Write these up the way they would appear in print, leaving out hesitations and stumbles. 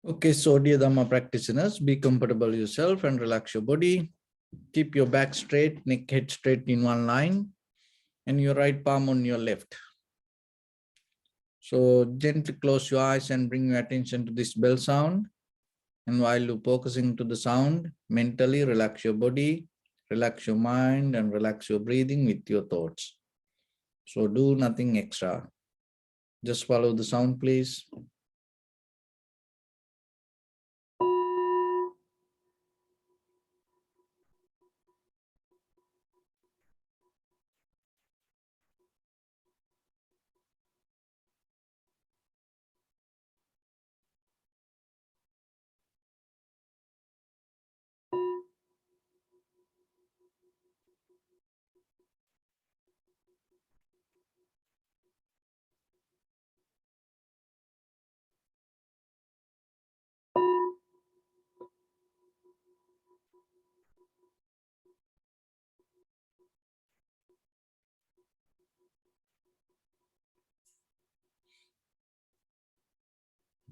Okay, so dear Dharma practitioners, be comfortable yourself and relax your body. Keep your back straight, neck head straight in one line, and your right palm on your left. So gently close your eyes and bring your attention to this bell sound. And while you're focusing to the sound, mentally relax your body, relax your mind, and relax your breathing with your thoughts. So do nothing extra. Just follow the sound, please.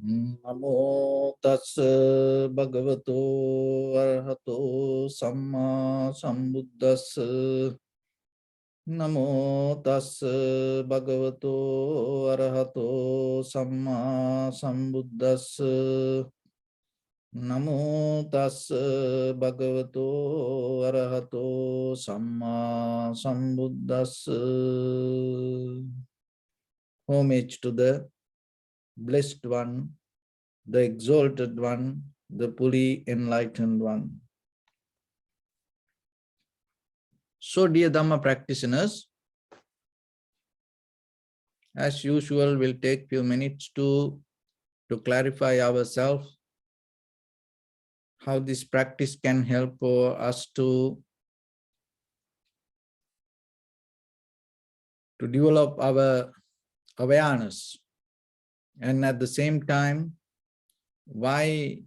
Namo tassa bhagavato arahato samma sambuddhassa. Namo tassa bhagavato arahato samma sambuddhassa. Namo tassa bhagavato arahato samma sambuddhassa. Homage to the Blessed One, the Exalted One, the fully enlightened One. So, dear Dhamma practitioners, as usual, we'll take few minutes to clarify ourselves, how this practice can help for us to develop our awareness, and at the same time, why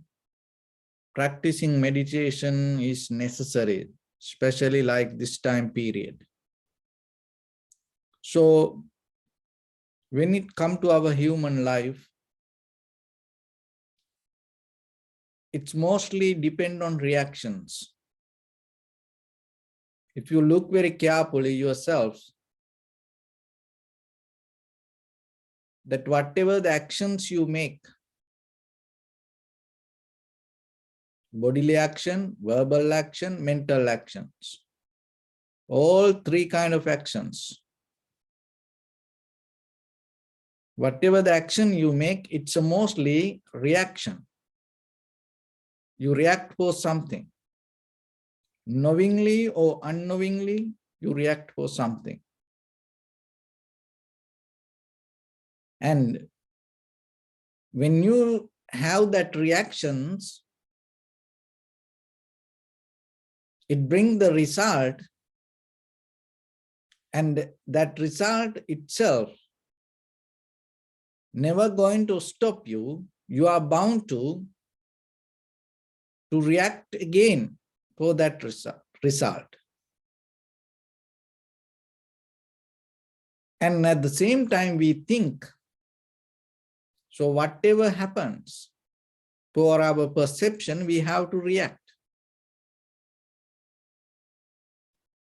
practicing meditation is necessary, especially like this time period. So, when it comes to our human life, it's mostly depend on reactions. If you look very carefully yourselves, that whatever the actions you make, bodily action, verbal action, mental actions, all three kind of actions. Whatever the action you make, it's a mostly reaction. You react for something. Knowingly or unknowingly, you react for something. And when you have that reactions, it brings the result, and that result itself never going to stop you. You are bound to react again for that result. And at the same time, we think, so whatever happens, for our perception, we have to react.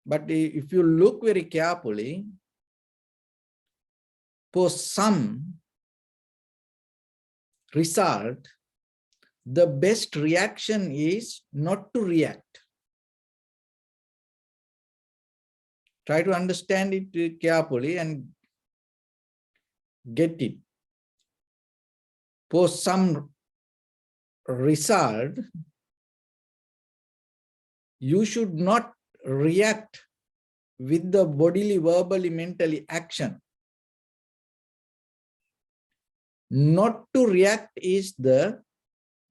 But if you look very carefully, for some result, the best reaction is not to react. Try to understand it carefully and get it. For some result, you should not react with the bodily, verbally, mentally action. Not to react is the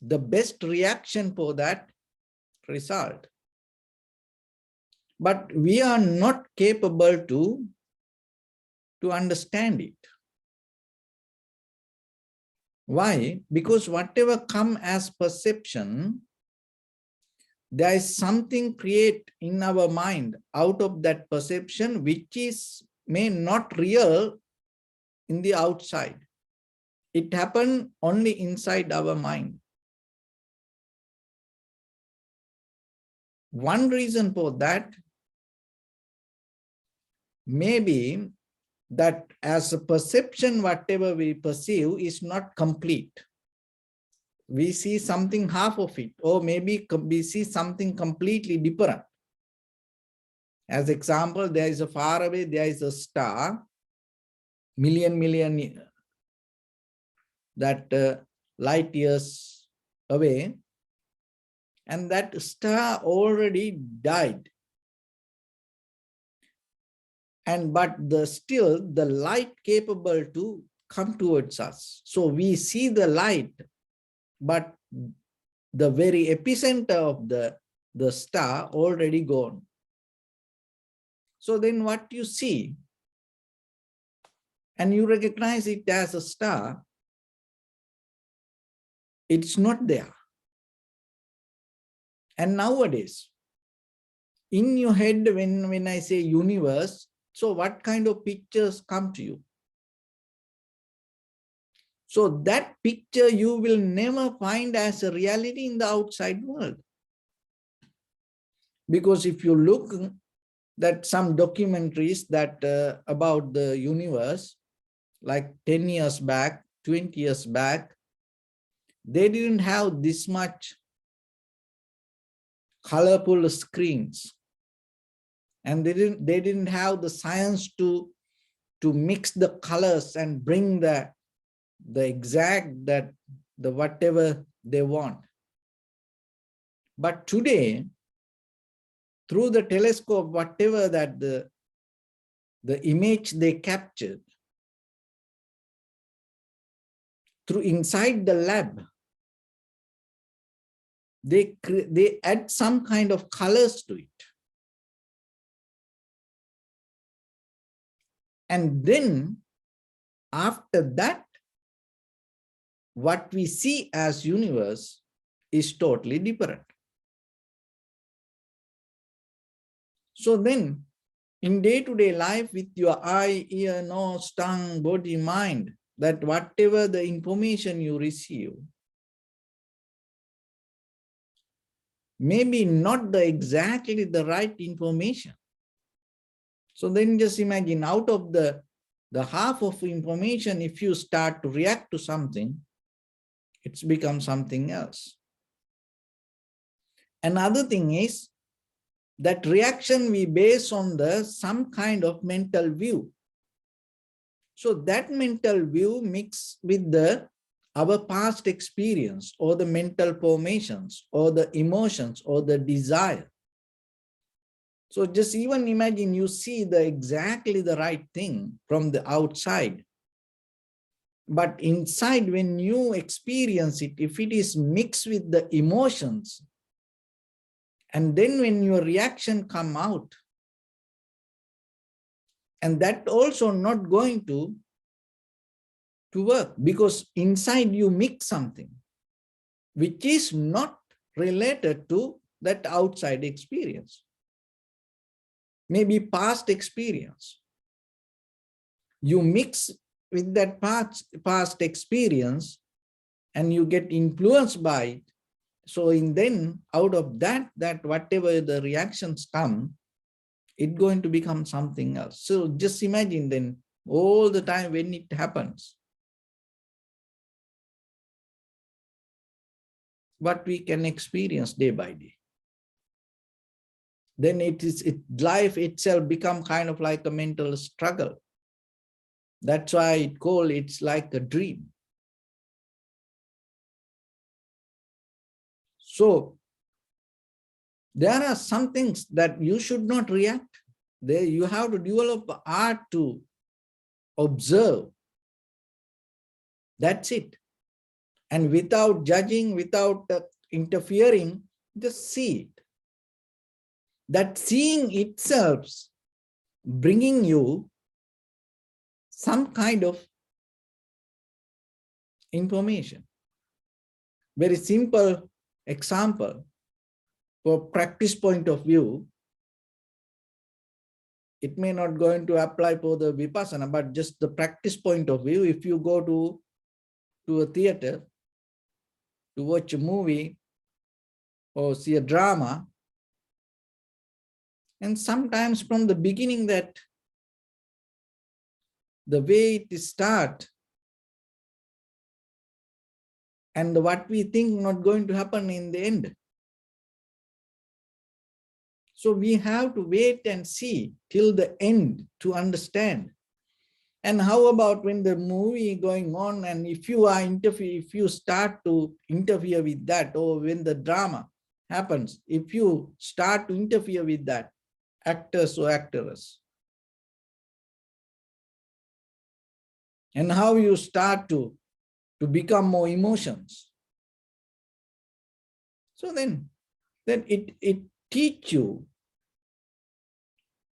best reaction for that result. But we are not capable to understand it. Why? Because whatever comes as perception, there is something create in our mind out of that perception which is may not real in the outside. It happened only inside our mind. One reason for that may be that as a perception, whatever we perceive is not complete. We see something half of it, or maybe we see something completely different. As example, there is a far away, there is a star, million that light years away, and that star already died. And but still the light capable to come towards us. So we see the light, but the very epicenter of the star already gone. So then what you see, and you recognize it as a star, it's not there. And nowadays, in your head, when I say universe, so what kind of pictures come to you? So that picture you will never find as a reality in the outside world. Because if you look that some documentaries that about the universe, like 10 years back, 20 years back, they didn't have this much colorful screens. And they didn't have the science to mix the colors and bring the exact the whatever they want. But today, through the telescope, whatever that the image they captured, through inside the lab, they add some kind of colors to it. And then after that, what we see as universe is totally different. So then in day-to-day life with your eye, ear, nose, tongue, body, mind, that whatever the information you receive, maybe not exactly the right information. So then just imagine out of the half of information, if you start to react to something, it's become something else. Another thing is that reaction we base on some kind of mental view. So that mental view mixed with our past experience or the mental formations or the emotions or the desire. So just even imagine you see exactly the right thing from the outside. But inside, when you experience it, if it is mixed with the emotions, and then when your reaction come out, and that also not going to work, because inside you mix something which is not related to that outside experience. Maybe past experience. You mix with that past experience and you get influenced by it. So then out of that whatever the reactions come, it's going to become something else. So just imagine then all the time when it happens, what we can experience day by day. Then life itself become kind of like a mental struggle. That's why it's like a dream. So there are some things that you should not react. There you have to develop art to observe. That's it. And without judging, without interfering, just see it. That seeing itself bringing you some kind of information. Very simple example. For practice point of view, it may not going to apply for the Vipassana, but just the practice point of view, if you go to a theater to watch a movie or see a drama, And sometimes from the beginning, that the way it start and what we think not going to happen in the end. So we have to wait and see till the end to understand. And how about when the movie going on, and if you start to interfere with that, or when the drama happens, if you start to interfere with that, actors or actresses, and how you start to become more emotions. So then it teach you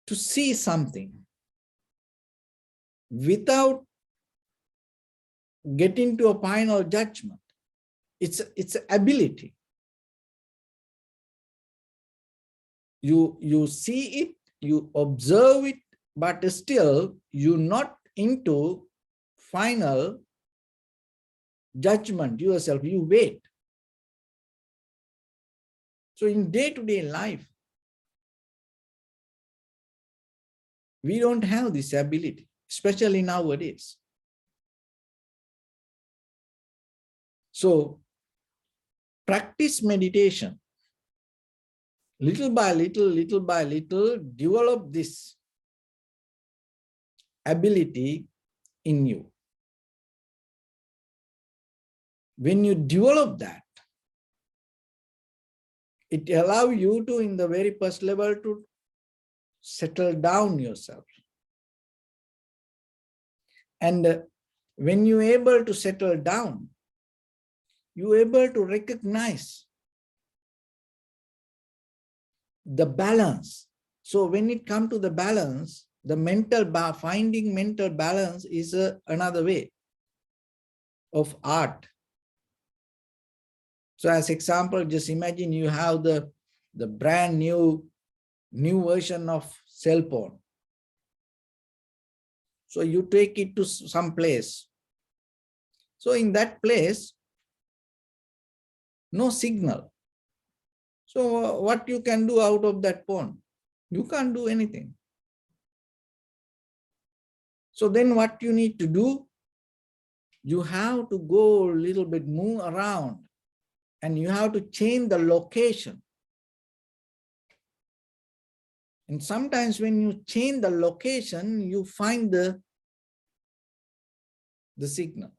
to see something without getting to a final judgment. It's an ability. You see it, you observe it, but still you're not into final judgment yourself. You wait. So in day-to-day life, we don't have this ability, especially nowadays. So practice meditation. Little by little, develop this ability in you. When you develop that, it allows you to, in the very first level, to settle down yourself. And when you're able to settle down, you're able to recognize the balance. So when it comes to the balance, the finding mental balance is another way of art. So as example, just imagine you have the brand new version of cell phone. So you take it to some place. So in that place, no signal. So what you can do out of that phone? You can't do anything. So then what you need to do? You have to go a little bit, move around, and you have to change the location. And sometimes when you change the location, you find the signal.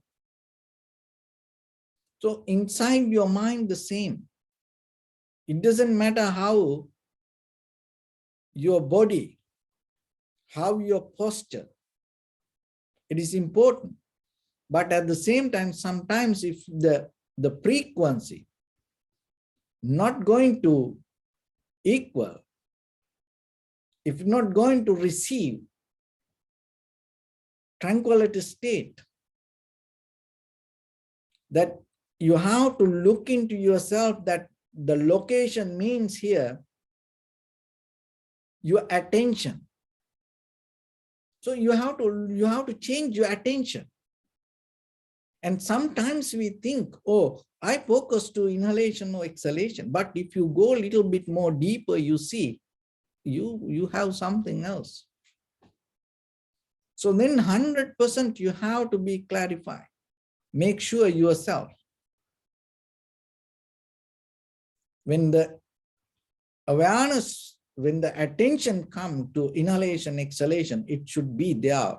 So inside your mind, the same. It doesn't matter how your body, how your posture, it is important. But at the same time, sometimes if the frequency not going to equal, if not going to receive tranquility state, that you have to look into yourself, that the location means here your attention. So you have to change your attention. And sometimes we think, oh, I focus to inhalation or exhalation. But if you go a little bit more deeper, you see, you have something else. So then 100% you have to be clarified. Make sure yourself. When the awareness, when the attention comes to inhalation, exhalation, it should be there,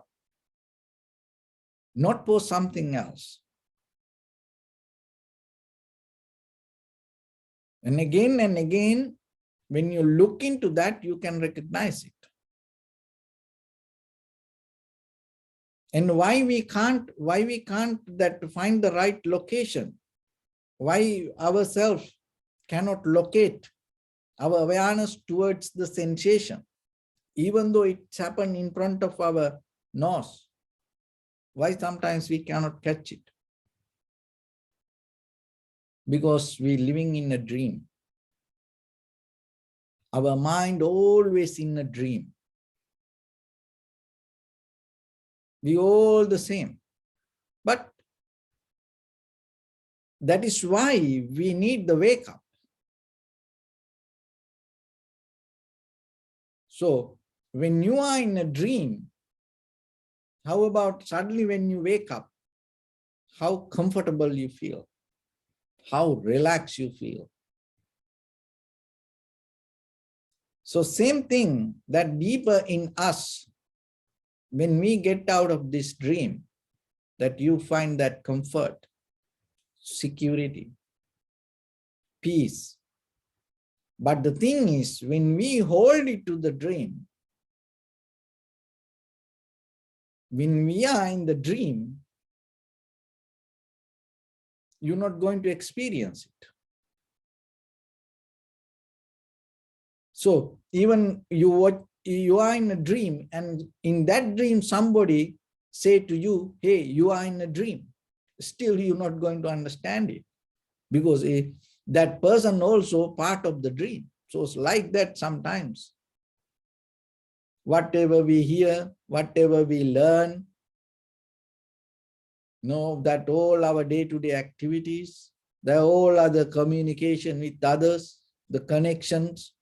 not for something else. And again, when you look into that, you can recognize it. And why we can't that find the right location? Why ourselves cannot locate our awareness towards the sensation, even though it's happened in front of our nose? Why sometimes we cannot catch it? Because we're living in a dream. Our mind always in a dream. We all the same. But that is why we need the wake up. So when you are in a dream, how about suddenly when you wake up, how comfortable you feel, how relaxed you feel. So same thing, that deeper in us, when we get out of this dream, that you find that comfort, security, peace. But the thing is, when we hold it to the dream, when we are in the dream, you're not going to experience it. So even you are in a dream, and in that dream somebody say to you, hey, you are in a dream. Still you're not going to understand it, because that person also part of the dream. So it's like that sometimes. Whatever we hear, whatever we learn, that all our day-to-day activities, the all other communication with others, the connections,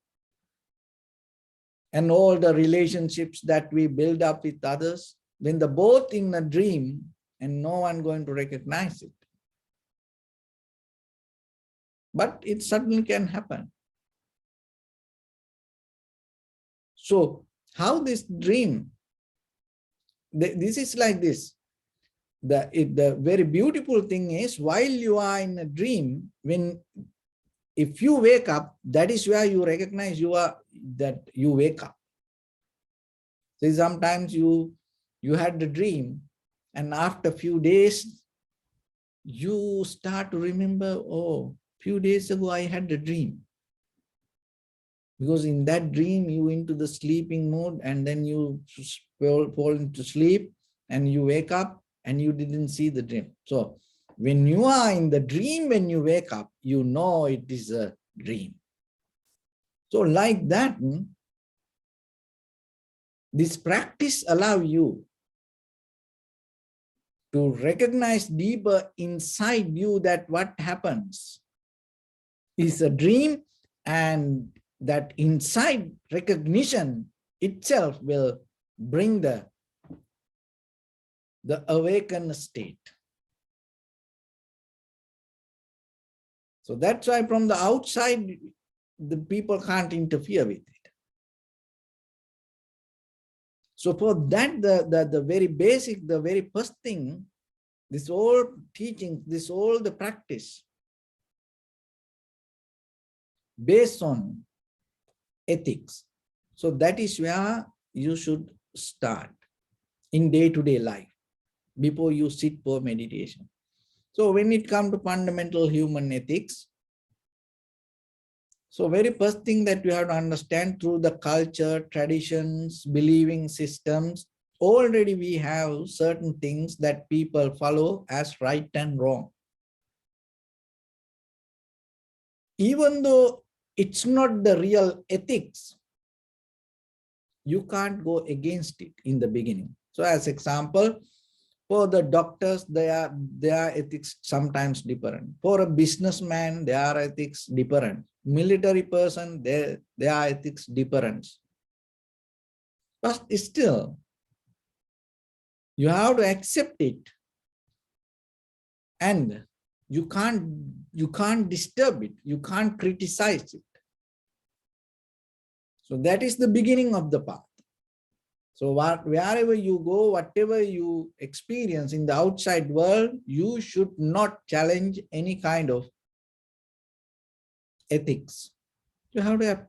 and all the relationships that we build up with others, when the both in a dream and no one going to recognize it. But it certainly can happen. So how this dream, this is like this. The very beautiful thing is, while you are in a dream, if you wake up, that is where you recognize that you wake up. So sometimes you had the dream, and after a few days, you start to remember, oh, few days ago I had the dream. Because in that dream, you into the sleeping mode, and then you fall into sleep, and you wake up, and you didn't see the dream. So when you are in the dream, when you wake up, you know it is a dream. So like that, this practice allows you to recognize deeper inside you that what happens is a dream, and that inside recognition itself will bring the awakened state. So that's why from the outside, the people can't interfere with it. So for that, the very basic, the very first thing, this all teaching, this all the practice based on ethics. So that is where you should start in day-to-day life before you sit for meditation. So when it comes to fundamental human ethics, so very first thing that you have to understand, through the culture, traditions, believing systems, already we have certain things that people follow as right and wrong. Even though it's not the real ethics, you can't go against it in the beginning. So as example, for the doctors, their ethics sometimes different. For a businessman, their ethics different. Military person, their ethics different. But still, you have to accept it, and you can't disturb it. You can't criticize it. So that is the beginning of the path. So wherever you go, whatever you experience in the outside world, you should not challenge any kind of ethics. You have to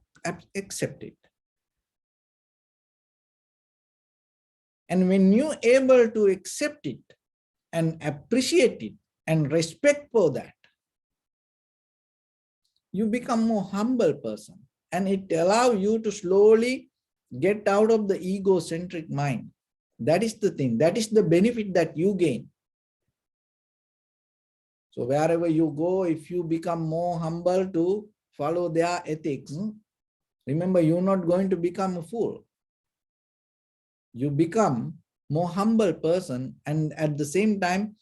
accept it. And when you're able to accept it and appreciate it and respect for that, you become more humble person, and it allows you to slowly get out of the egocentric mind. That is the thing. That is the benefit that you gain. So wherever you go, if you become more humble to follow their ethics, remember, you're not going to become a fool. You become more humble person, and at the same time,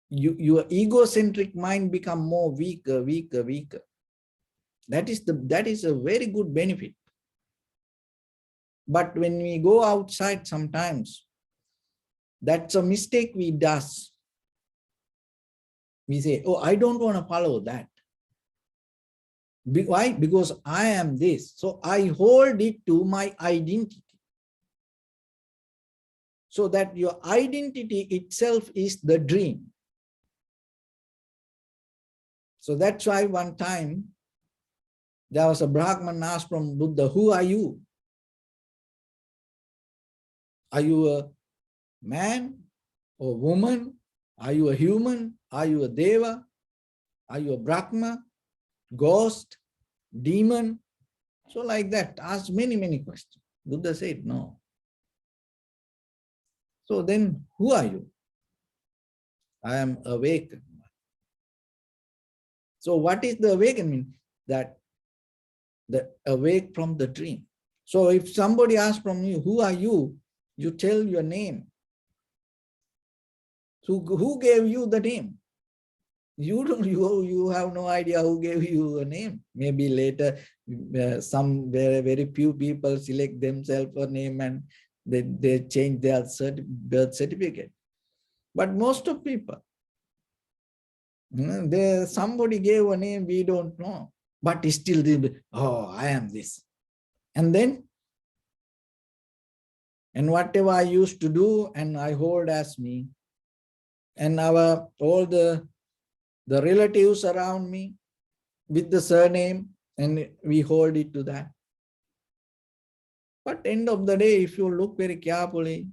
your egocentric mind become more weaker. That is a very good benefit. But when we go outside sometimes, that's a mistake we do. We say, oh, I don't want to follow that. Why? Because I am this. So I hold it to my identity. So that your identity itself is the dream. So that's why one time there was a Brahman asked from Buddha, who are you? Are you a man or woman? Are you a human? Are you a deva? Are you a Brahma, ghost, demon? So like that, asked many, many questions. Buddha said, no. So then who are you? I am awakened. So what is the awakening? That the awake from the dream. So if somebody asks from you, who are you? You tell your name. So who gave you the name? You have no idea who gave you a name. Maybe later some very few people select themselves a name and they change their birth certificate. But most of people, somebody gave a name we don't know, but still they, oh, I am this. And then, and whatever I used to do and I hold as me, and all the relatives around me with the surname, and we hold it to that. But end of the day, if you look very carefully,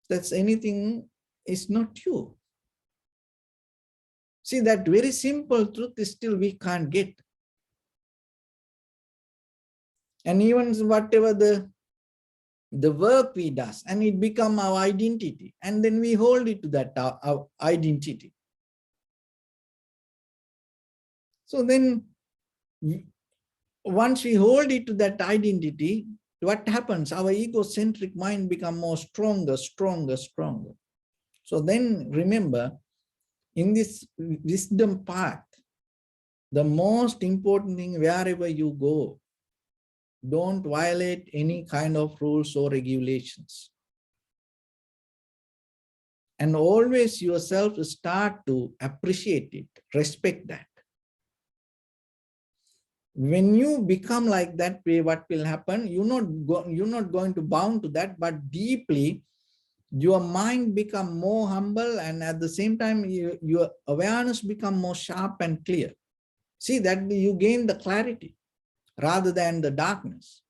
that's anything is not you. See, that very simple truth is still we can't get. And even whatever the work we do, and it become our identity, and then we hold it to that our identity. So then once we hold it to that identity, what happens? Our egocentric mind become more stronger. So then remember, in this wisdom path, the most important thing, wherever you go, don't violate any kind of rules or regulations. And always yourself start to appreciate it, respect that. When you become like that way, what will happen? You're not going to bound to that, but deeply your mind become more humble, and at the same time your awareness become more sharp and clear. See that you gain the clarity rather than the darkness.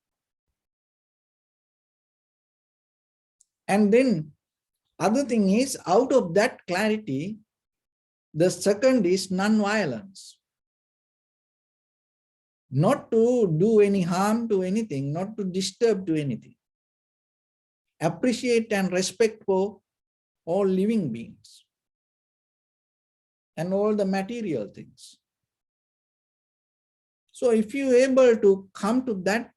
And then other thing is, out of that clarity, the second is non-violence. Not to do any harm to anything, not to disturb to anything. Appreciate and respect for all living beings and all the material things. So if you're able to come to that,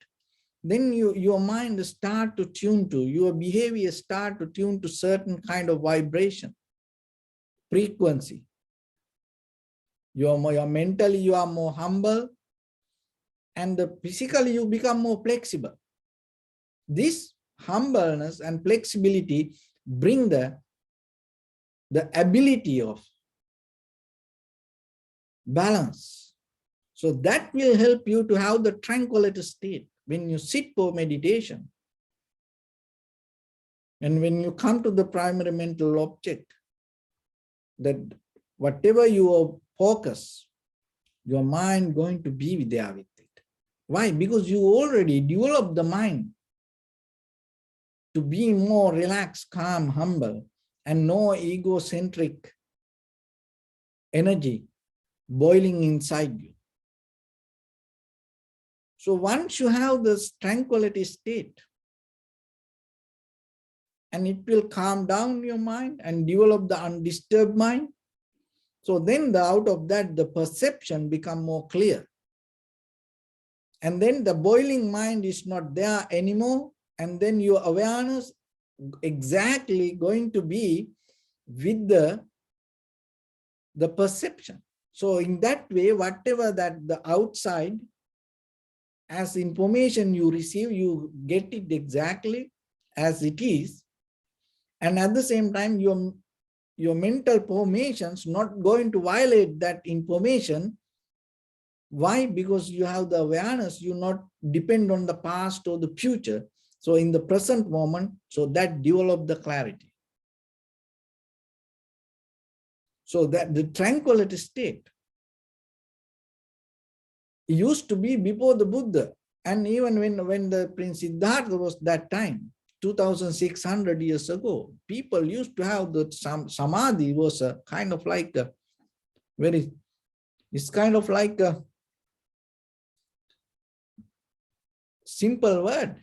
then your mind start to tune to, your behavior start to tune to certain kind of vibration, frequency. You're mentally, you are more humble, and physically you become more flexible. This humbleness and flexibility bring the ability of balance. So that will help you to have the tranquility state when you sit for meditation. And when you come to the primary mental object, that whatever you focus, your mind going to be there with it. Why? Because you already developed the mind to be more relaxed, calm, humble, and no egocentric energy boiling inside you. So once you have this tranquility state, and it will calm down your mind and develop the undisturbed mind. So then out of that, the perception become more clear. And then the boiling mind is not there anymore. And then your awareness exactly going to be with the perception. So in that way, whatever that the outside as information you receive, you get it exactly as it is. And at the same time, your mental formations not going to violate that information. Why? Because you have the awareness, you not depend on the past or the future. So in the present moment, so that develop the clarity. So that the tranquility state used to be before the Buddha. And even when the Prince Siddhartha was that time, 2,600 years ago, people used to have the samadhi was a kind of like a very, it's kind of like a simple word.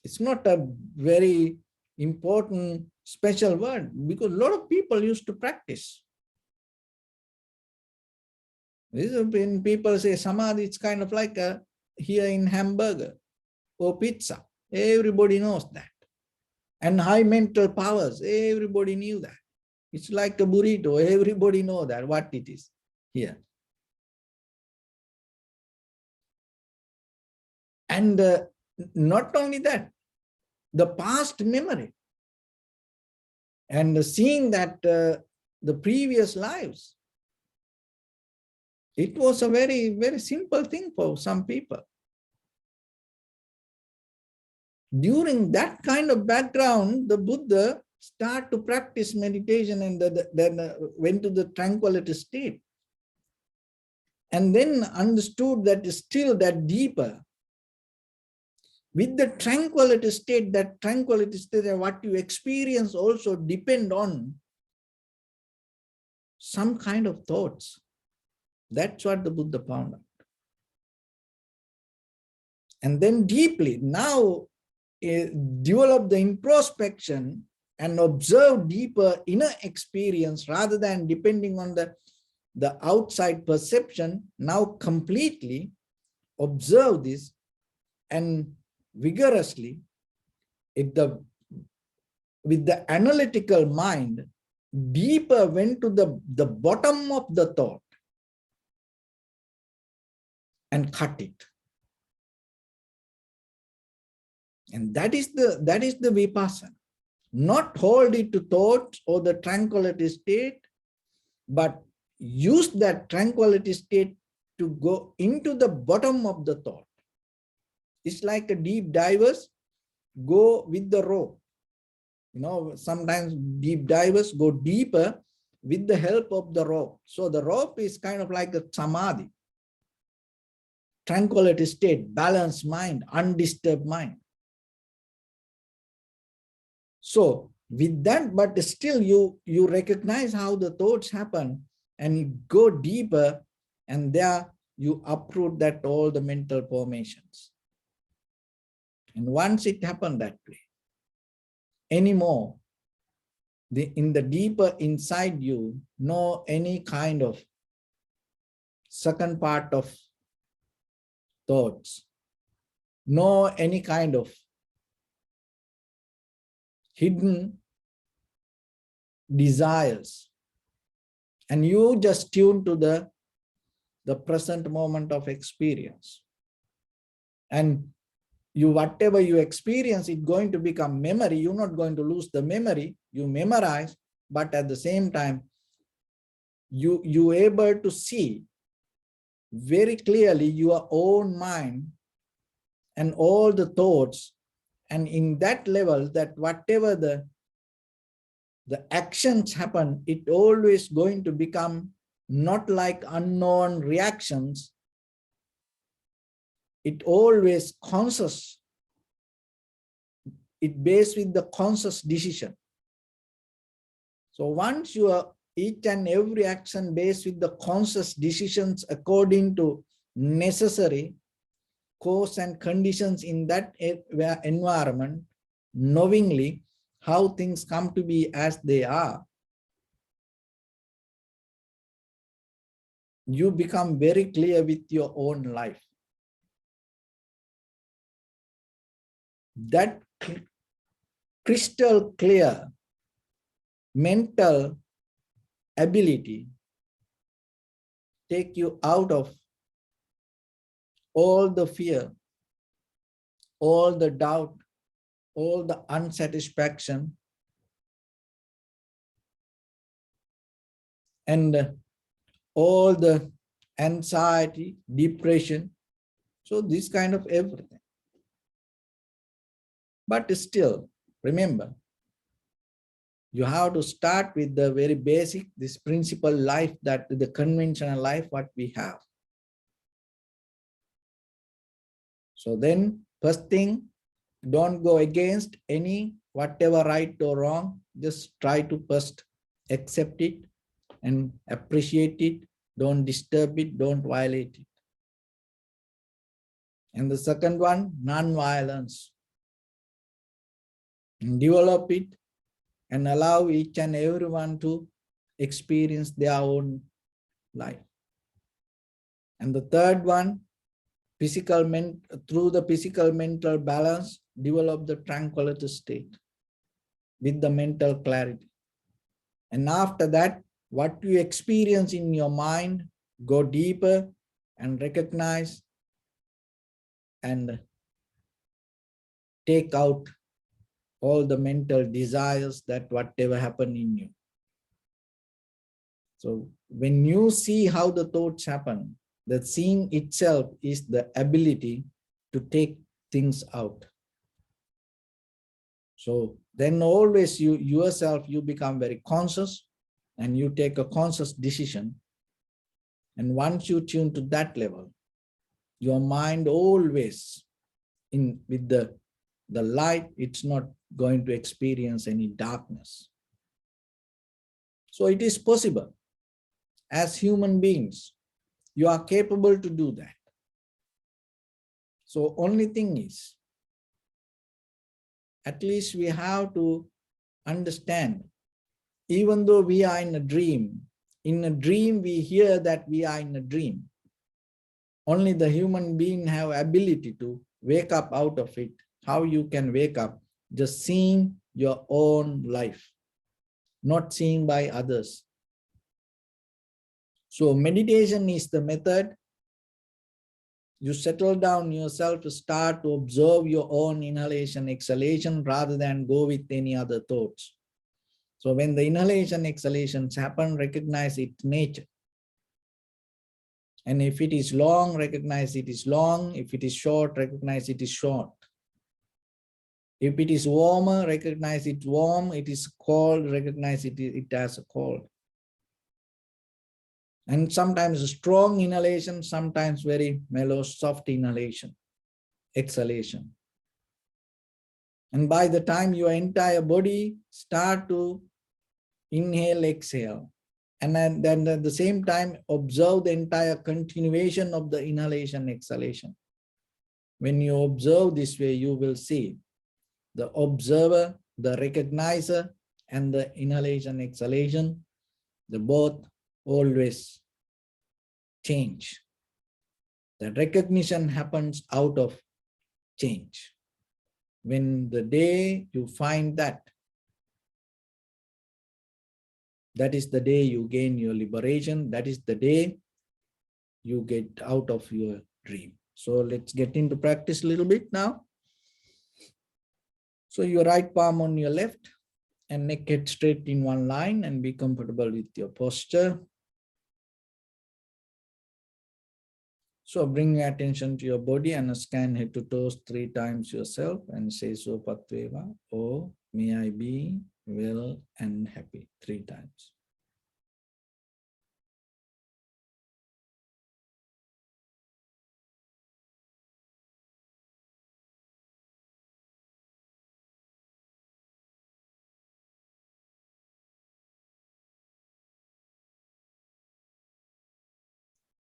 It's not a very important special word because a lot of people used to practice. When people say samadhi, it's kind of like a here in hamburger or pizza. Everybody knows that. And high mental powers, everybody knew that. It's like a burrito, everybody know that what it is here. And not only that, the past memory and seeing that the previous lives, it was a very, very simple thing for some people. During that kind of background, the Buddha started to practice meditation and then went to the tranquility state. And then understood that still that deeper. With the tranquility state, what you experience also depend on some kind of thoughts. That's what the Buddha found out. And then deeply, now develop the introspection and observe deeper inner experience rather than depending on the outside perception. Now completely observe this and vigorously with the analytical mind, deeper went to the bottom of the thought and cut it. And that is the vipassana. Not hold it to thoughts or the tranquility state, but use that tranquility state to go into the bottom of the thought. It's like a deep divers go with the rope. You know, sometimes deep divers go deeper with the help of the rope. So the rope is kind of like a samadhi, tranquility state, balanced mind, undisturbed mind. So with that, but still you recognize how the thoughts happen and you go deeper, and there you uproot that all the mental formations. And once it happened that way, anymore, in the deeper inside you, no any kind of second part of thoughts, no any kind of hidden desires, and you just tune to the present moment of experience. And you, whatever you experience, it's going to become memory. You're not going to lose the memory. You memorize, but at the same time, you able to see very clearly your own mind and all the thoughts. And in that level, that whatever the actions happen, it always going to become not like unknown reactions. It always conscious. It based with the conscious decision. So once you are each and every action based with the conscious decisions according to necessary cause and conditions in that environment, knowingly how things come to be as they are, you become very clear with your own life. That crystal clear mental ability take you out of all the fear all the doubt, all the unsatisfaction, and all the anxiety, depression. So this kind of everything. But still, remember, you have to start with the very basic, this principle life, that the conventional life what we have. So then first thing, don't go against any whatever right or wrong. Just try to first accept it and appreciate it. Don't disturb it, don't violate it. And the second one, non-violence. Develop it and allow each and everyone to experience their own life. And the third one, through the physical mental balance, develop the tranquility state with the mental clarity. And after that, what you experience in your mind, go deeper and recognize and take out all the mental desires that whatever happened in you. So when you see how the thoughts happen, the seeing itself is the ability to take things out. So then always you yourself, you become very conscious and you take a conscious decision. And once you tune to that level, your mind always with the light, it's not going to experience any darkness. So it is possible. As human beings, you are capable to do that. So only thing is, at least we have to understand, even though we are in a dream we hear that we are in a dream. Only the human being have ability to wake up out of it. How you can wake up? Just seeing your own life, not seeing by others. So meditation is the method. You settle down yourself to start to observe your own inhalation, exhalation, rather than go with any other thoughts. So when the inhalation, exhalations happen, recognize its nature. And if it is long, recognize it is long. If it is short, recognize it is short. If it is warmer, recognize it's warm. It is cold, recognize it as a cold. And sometimes a strong inhalation, sometimes very mellow, soft inhalation, exhalation. And by the time your entire body start to inhale, exhale, and then at the same time, observe the entire continuation of the inhalation, exhalation. When you observe this way, you will see the observer, the recognizer, and the inhalation, exhalation, the both always change. The recognition happens out of change. When the day you find that, that is the day you gain your liberation. That is the day you get out of your dream. So let's get into practice a little bit now. So your right palm on your left and neck head straight in one line, and be comfortable with your posture. So bring your attention to your body and scan head to toes 3 times yourself and say so patveva, or may I be well and happy 3 times.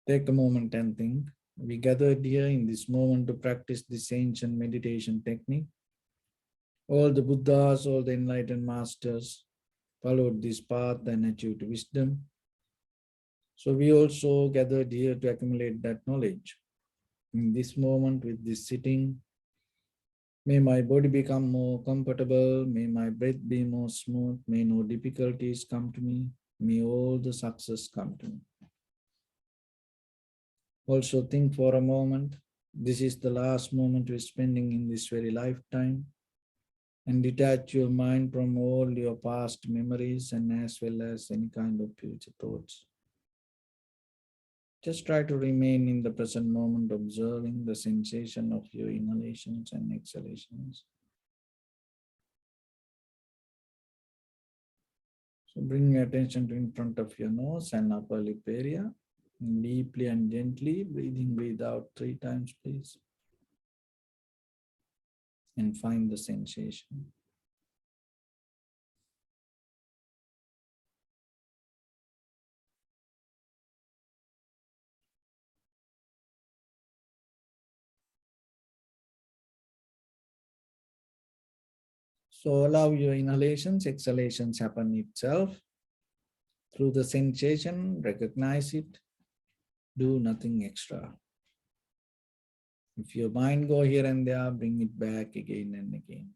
Take a moment and think. We gathered here in this moment to practice this ancient meditation technique. All the Buddhas, all the enlightened masters followed this path and achieved wisdom. So we also gathered here to accumulate that knowledge. In this moment, with this sitting, may my body become more comfortable, may my breath be more smooth, may no difficulties come to me, may all the success come to me. Also think for a moment This is the last moment we're spending in this very lifetime, and detach your mind from all your past memories and as well as any kind of future thoughts. Just try to remain in the present moment, observing the sensation of your inhalations and exhalations. So bring your attention to in front of your nose and upper lip area. Deeply and gently, breathe out 3 times, please. And find the sensation. So allow your inhalations, exhalations happen itself. Through the sensation, recognize it, do nothing extra. If your mind go here and there, bring it back again and again.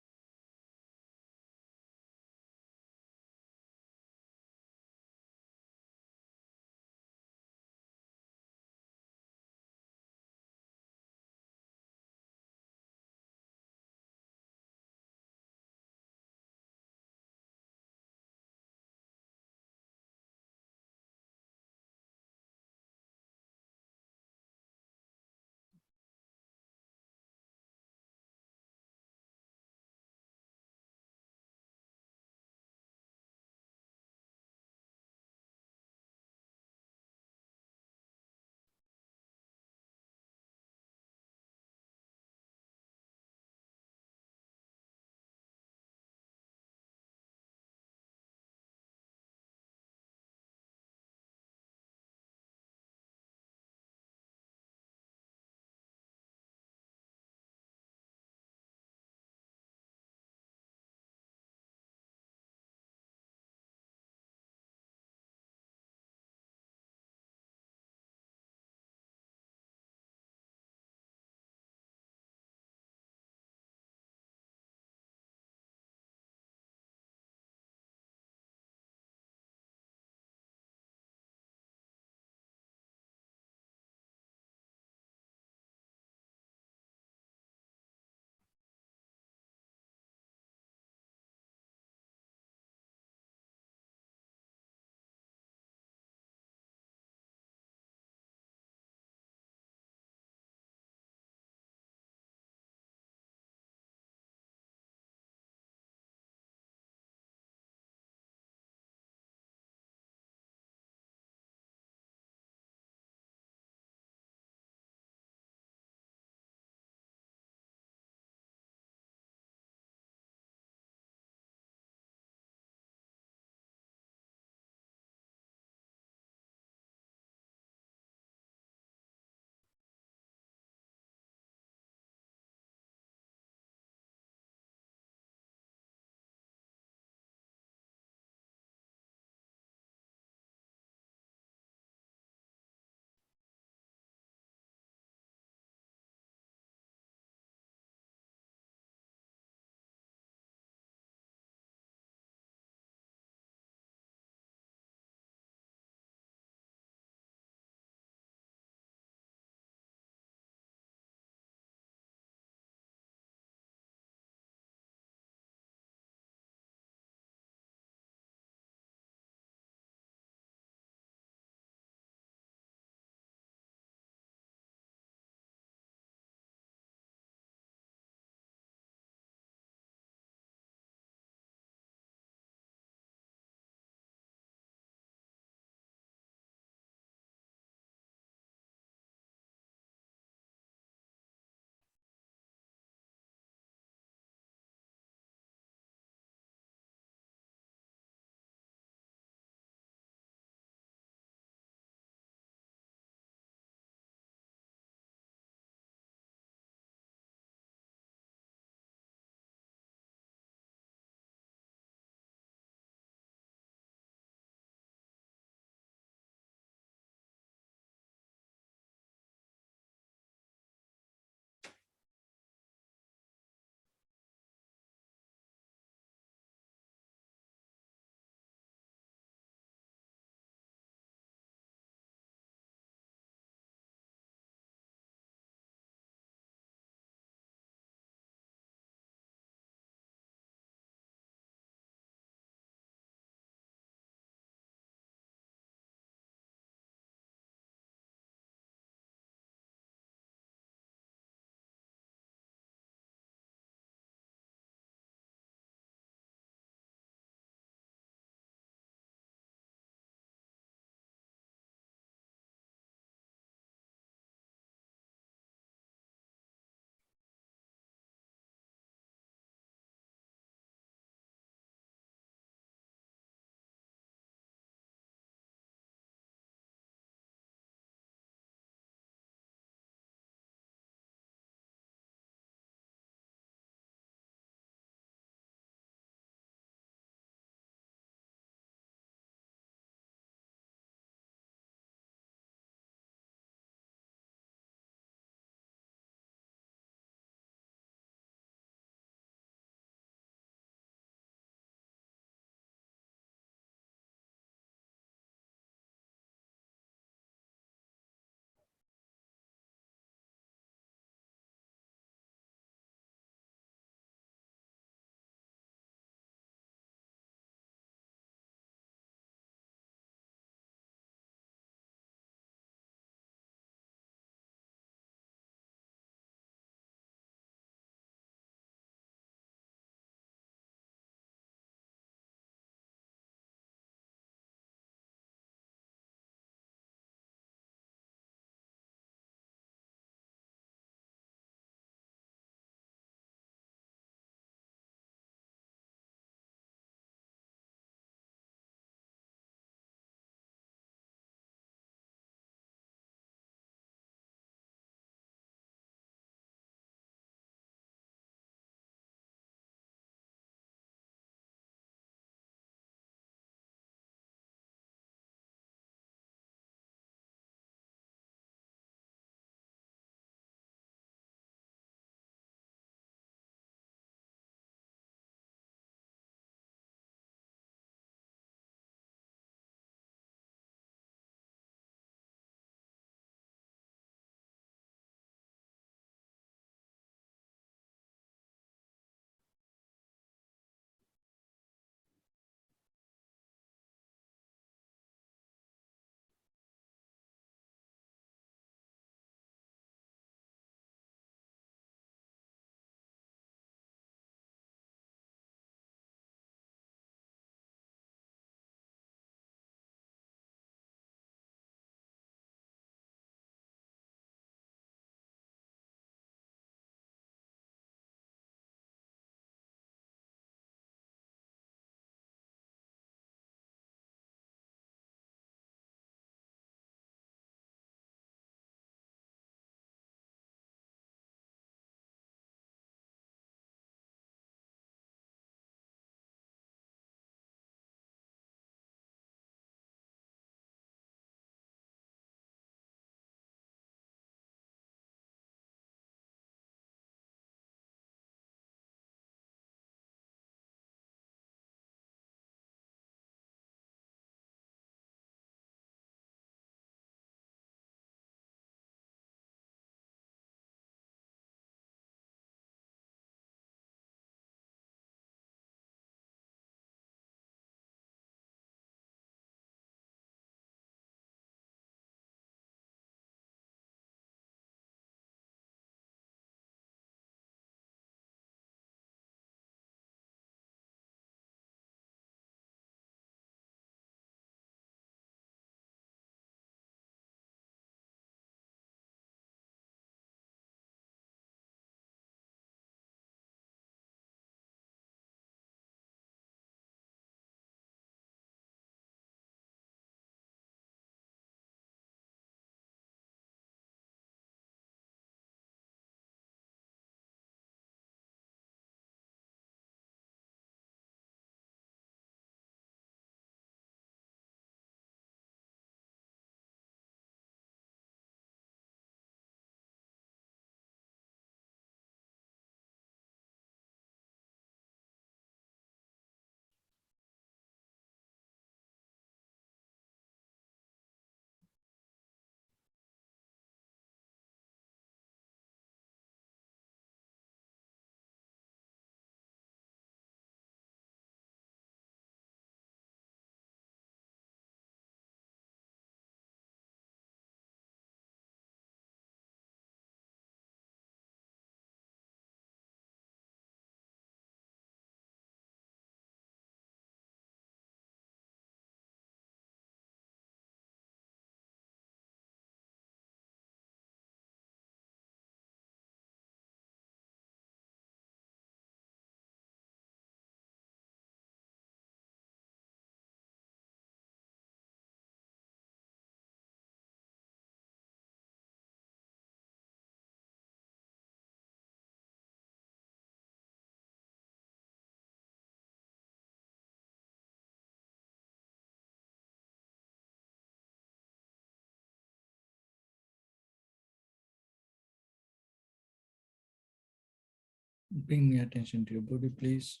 Bring your attention to your body, please.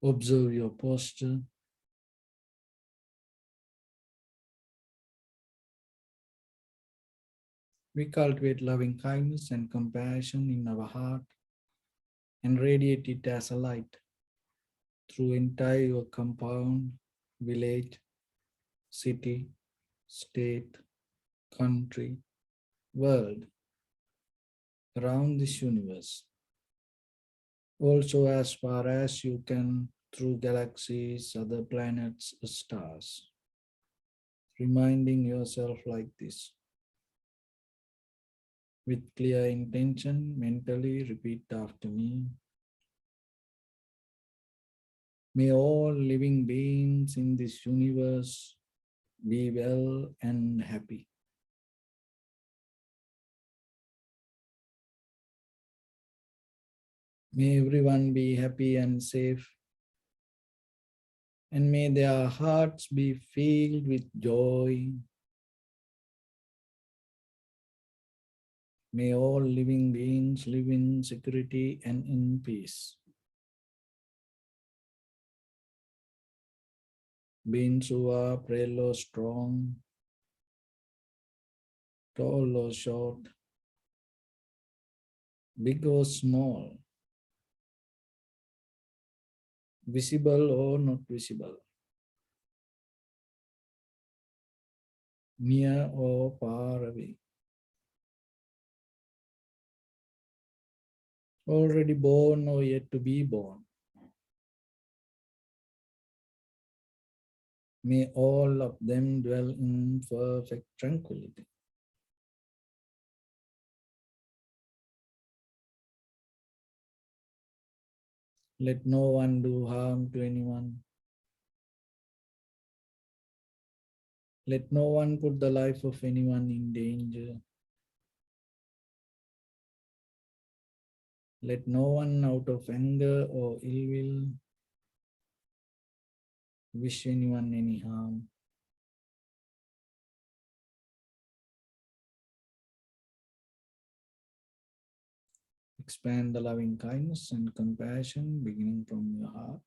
Observe your posture. We cultivate loving kindness and compassion in our heart and radiate it as a light through entire compound, village, city, state, country, world, around this universe. Also, as far as you can, through galaxies, other planets, stars. Reminding yourself like this. With clear intention, mentally repeat after me. May all living beings in this universe be well and happy. May everyone be happy and safe. And may their hearts be filled with joy. May all living beings live in security and in peace. Beings who are frail or strong, tall or short, big or small, visible or not visible, near or far away, already born or yet to be born. May all of them dwell in perfect tranquility. Let no one do harm to anyone. Let no one put the life of anyone in danger. Let no one out of anger or ill will wish anyone any harm. Expand the loving kindness and compassion beginning from your heart.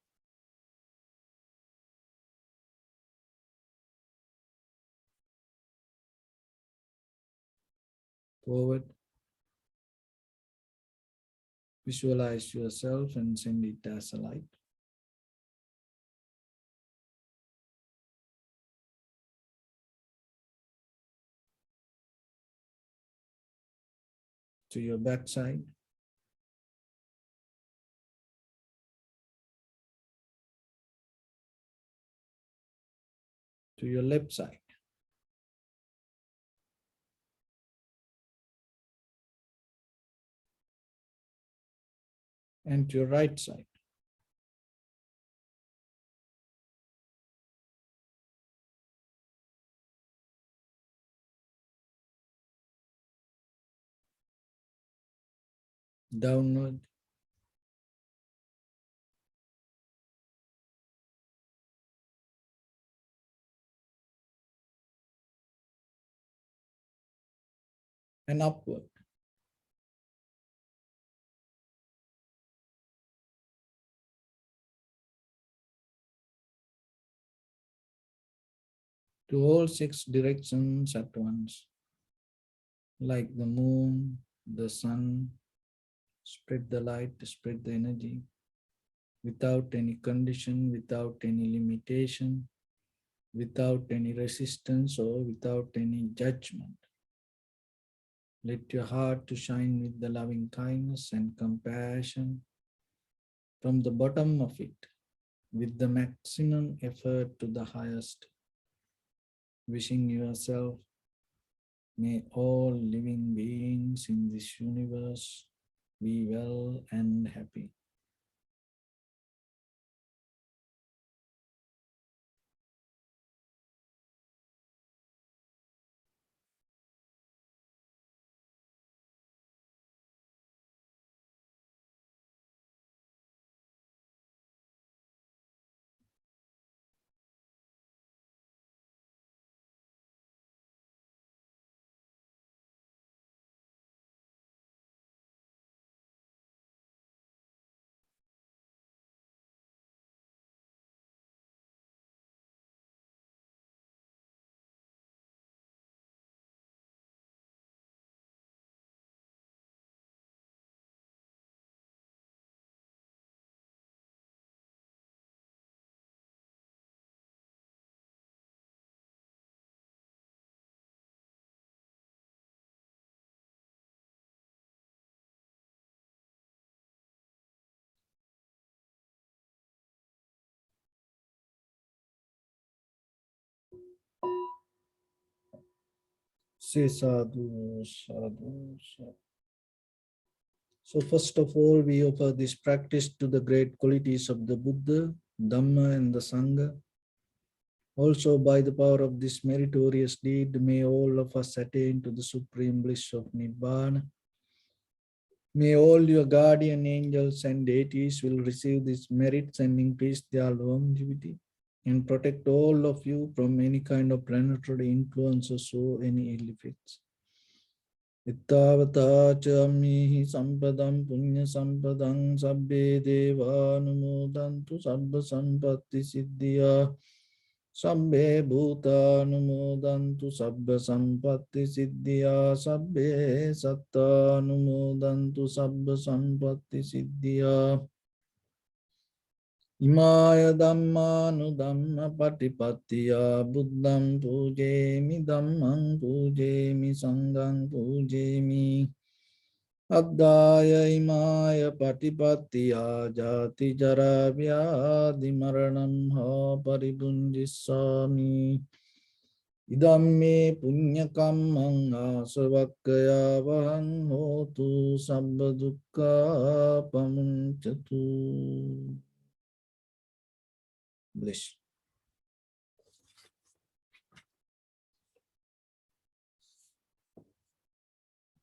Forward. Visualize yourself and send it as a light. To your backside. To your left side. And to your right side. Downward. And upward. To all six directions at once. Like the moon, the sun, spread the light, spread the energy. Without any condition, without any limitation, without any resistance or without any judgment. Let your heart to shine with the loving kindness and compassion from the bottom of it, with the maximum effort to the highest. Wishing yourself, may all living beings in this universe be well and happy. Say sadhu, sadhu, sadhu. So first of all, we offer this practice to the great qualities of the Buddha, Dhamma and the Sangha. Also by the power of this meritorious deed, may all of us attain to the supreme bliss of Nibbana. May all your guardian angels and deities will receive these merits and increase their longevity and protect all of you from any kind of planetary influences or any ill effects. Ittavata cha ammihi sampadam punya sampadam sabbe deva anumodantu sabba sampatti siddhya sabbe bhuta anumodantu sabba sampatti siddhya sabbe satta anumodantu sabba sampatti siddhya Imaya dhammanu dhamma patipattiya buddham pujemi dhammam pujemi sangham pujemi Addaya imaya patipattiya jati jara vyadhi maranam ha paribunjissami Idamme punyakammang asavakkaya vahang hotu sabba dukkha pamunchatu Bliss.